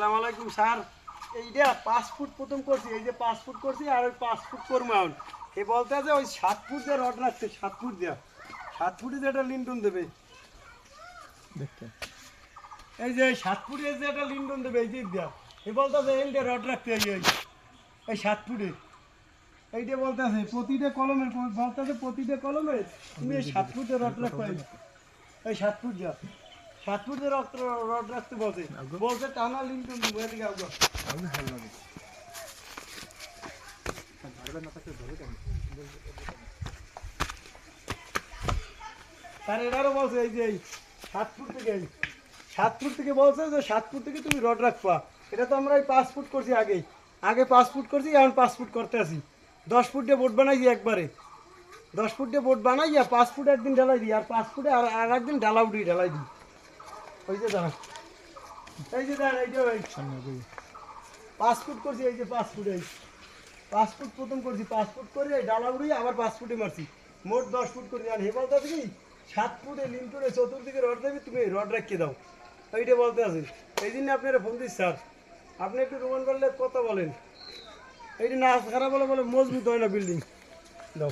আসসালামু আলাইকুম স্যার। এইটা 5 ফুট প্রথম করছি, এই যে 5 ফুট করছি আর ওই 5 ফুট করবো এখন। এ বলতে আছে ওই 7 ফুট দিয়ে রড রাখছে, 7 ফুট দেওয়া, 7 ফুটে যে একটা লিন্টন দেবে দেখতে, এই যে 7 ফুটে যে একটা লিন্টন দেবে এই যে দেওয়া। এ বলতে আছে এই যে রড রাখতে এই 7 ফুটে এইটা বলতে আছে প্রতিটা কলমের বলতে আছে প্রতিটা কলমে তুমি এই 7 ফুটে রড রাখতে, এই 7 ফুট যা 7 ফুট দিয়ে রড রাখতে বলছে, বলছে টানা লিন্টন দিব এদিকে আগে তার এটারও বলছে এই যে 7 ফুট থেকে 7 ফুট থেকে বলছে যে 7 ফুট থেকে তুমি রড রাখবা। এটা তো আমরা এই 5 ফুট করছি আগে 5 ফুট করছি, এখন 5 ফুট করতে আসি। 10 ফুট দিয়ে বোট বানাইছি একবারে, 10 ফুট দিয়ে বোট বানাইয়া 5 ফুট একদিন ঢালাই দিই আর 5 ফুটে আর একদিন ঢালা উঠি ঢালাই দিই। ওই যে দাঁড়া, এই যে দাঁড়া, এই যে 5 ফুট করছি, এই যে 5 ফুট, এই 5 ফুট প্রথম করছি, 5 ফুট করে এই ডালা উড়ি আবার 5 ফুটে মারছি, মোট 10 ফুট করছি। আর হে বলতে আছে কি 7 ফুটে লিন্টুরে চতুর্দিকে রড দেবে, তুমি রড রাখিয়ে দাও, এইটা বলতে আছে। এই জন্য আপনারা ফোন দিচ্ছি স্যার, আপনি একটু রোমান করলে কথা বলেন। এইটা না খারাপ বলে বলে মজবুত হয় না বিল্ডিং। দাও।